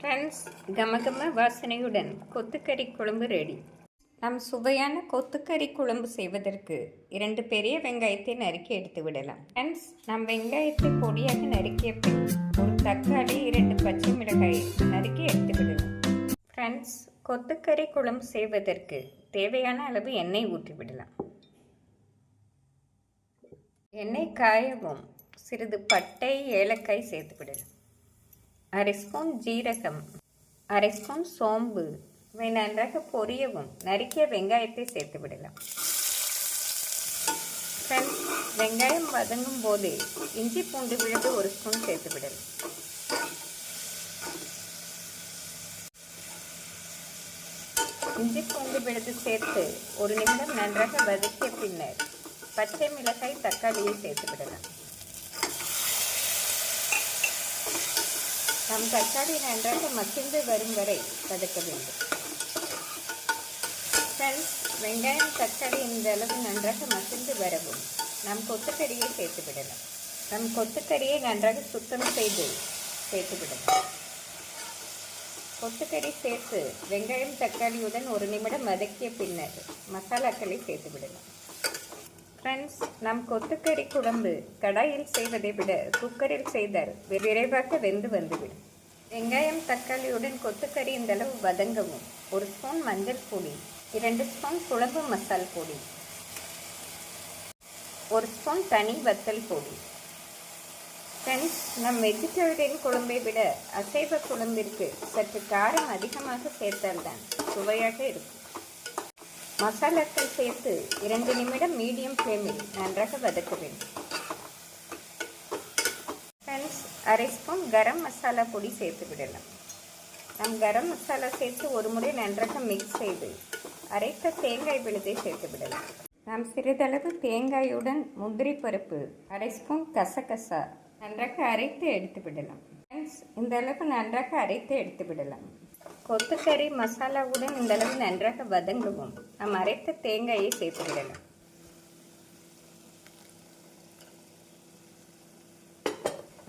Friends, கமகம வாசனையுடன் கொத்துக்கறி குழம்பு ready. நம் சுவையான கொத்துக்கறி குழம்பு செய்வதற்கு 2 பெரிய வெங்காயத்தை நறுக்கி எடுத்து விடலாம். ஃப்ரெண்ட்ஸ், நம் வெங்காயத்தை பொடியாக நறுக்கிய பின் ஒரு தக்காளி 2 பச்சை மிளகாய் நறுக்கி எடுத்து விடலாம். ஃப்ரெண்ட்ஸ், கொத்துக்கறி குழம்பு செய்வதற்கு தேவையான அளவு எண்ணெய் ஊற்றி விடலாம். எண்ணெய் காயவும் சிறிது பட்டை ஏலக்காய் சேர்த்து விடலாம். 1/2 ஸ்பூன் ஜீரகம், 1/2 ஸ்பூன் சோம்பு இவை நன்றாக பொரியவும் நறுக்கிய வெங்காயத்தை சேர்த்து விடலாம். ஃப்ரெண்ட்ஸ், வெங்காயம் வதங்கும் போதே இஞ்சி பூண்டு விழுது 1 ஸ்பூன் சேர்த்து விடலாம். இஞ்சி பூண்டு விழுது சேர்த்து 1 நிமிடம் நன்றாக வதக்கிய பின்னர் பச்சை மிளகாய் தக்காளியை சேர்த்து விடலாம். நம் தக்காளி நன்றாக மசிந்து வரும் வரை வதக்க வேண்டும். ஃப்ரெண்ட்ஸ், வெங்காயம் தக்காளி இந்த அளவு நன்றாக மசிந்து வரவும் நாம் கொத்துக்கறியை சேர்த்து விடலாம். நம் கொத்துக்கறியை நன்றாக சுத்தம் செய்து சேர்த்து விடலாம். கொத்துக்கறி சேர்த்து வெங்காயம் தக்காளியுடன் 1 நிமிடம் வதக்கிய பின்னர் மசாலாக்களை சேர்த்து விடலாம். ஃப்ரெண்ட்ஸ், நம் கொத்துக்கறி குழம்பு கடாயில் செய்வதை விட குக்கரில் செய்தால் விரைவாக வெந்து வந்துவிடும். வெங்காயம் தக்காளியுடன் கொத்துக்கறி இந்தளவு வதங்கவும் 1 ஸ்பூன் மஞ்சள் பொடி, 2 ஸ்பூன் குழம்பு மசால் பொடி, 1 ஸ்பூன் தனி வத்தல் பொடி. ஃப்ரெண்ட்ஸ், நம் வெஜிடேரியன் குழம்பை விட அசைவ குழம்பிற்கு சற்று காரம் அதிகமாக சேர்த்தால்தான் சுவையாக இருக்கும். மசாலாக்கள் சேர்த்து 2 நிமிடம் மீடியம் ஃப்ளேமில் நன்றாக வதக்க வேண்டும். ஃப்ரெண்ட்ஸ், 1/2 ஸ்பூன் கரம் மசாலா பொடி சேர்த்து விடலாம். நம் கரம் மசாலா சேர்த்து ஒரு முறை நன்றாக மிக்ஸ் செய்து அரைத்த தேங்காய் விழுதை சேர்த்து விடலாம். நாம் சிறிதளவு தேங்காயுடன் முந்திரி பருப்பு, 1/2 ஸ்பூன் கசகசா நன்றாக அரைத்து எடுத்து விடலாம். ஃப்ரெண்ட்ஸ், இந்த அளவு நன்றாக அரைத்து எடுத்து விடலாம். கொத்துக்கறி மசாலாவுடன் இந்தளவு நன்றாக வதங்கவும் நாம் அரைத்த தேங்காயை சேர்த்து விடலாம்.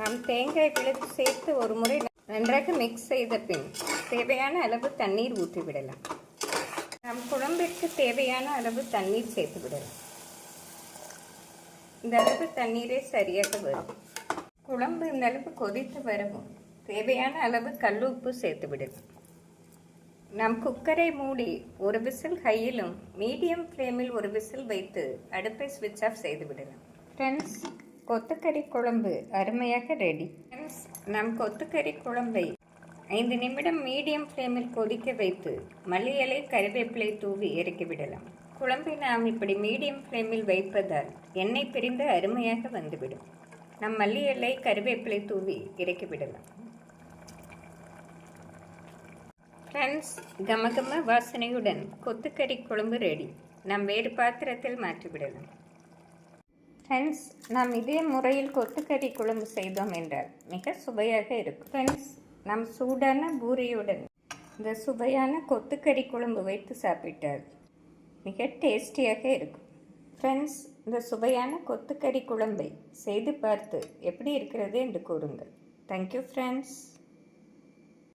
நாம் தேங்காய் விழுது சேர்த்து ஒரு முறை நன்றாக மிக்ஸ் செய்த பின் தேவையான அளவு தண்ணீர் ஊற்றி விடலாம். நம் குழம்பிற்கு தேவையான அளவு தண்ணீர் சேர்த்து விடலாம். இந்த அளவு தண்ணீரே சரியாக வரும். குழம்பு இந்த அளவு கொதித்து வரவும் தேவையான அளவு கல்லுப்பு சேர்த்து விடலாம். நாம் குக்கரை மூடி 1 விசில் ஹையிலும் மீடியம் ஃப்ளேமில் 1 விசில் வைத்து அடுப்பை ஸ்விட்ச் ஆஃப் செய்து விடலாம். ஃப்ரெண்ட்ஸ், கொத்துக்கறி குழம்பு அருமையாக ரெடி. ஃப்ரெண்ட்ஸ், நம் கொத்துக்கறி குழம்பை 5 நிமிடம் மீடியம் ஃப்ளேமில் கொதிக்க வைத்து மல்லி இலை கறிவேப்பிலை தூவி இறக்கி விடலாம். குழம்பை நாம் இப்படி மீடியம் ஃப்ளேமில் வைப்பதால் எண்ணெய் பிரிந்து அருமையாக வந்துவிடும். நம் மல்லி இலை கறிவேப்பிலை தூவி இறக்கி விடலாம். ஃப்ரெண்ட்ஸ், கமகம வாசனையுடன் கொத்துக்கறி குழம்பு ரெடி. நாம் வேறு பாத்திரத்தில் மாற்றிவிடலாம். ஃப்ரெண்ட்ஸ், நாம் இதே முறையில் கொத்துக்கறி குழம்பு செய்தோம் என்றால் மிக சுவையாக இருக்கும். ஃப்ரெண்ட்ஸ், நாம் சூடான பூரியுடன் இந்த சுவையான கொத்துக்கறி குழம்பு வைத்து சாப்பிட்டால் மிக டேஸ்டியாக இருக்கும். ஃப்ரெண்ட்ஸ், இந்த சுவையான கொத்துக்கறி குழம்பை செய்து பார்த்து எப்படி இருக்கிறது என்று கூறுங்கள். Thank you friends.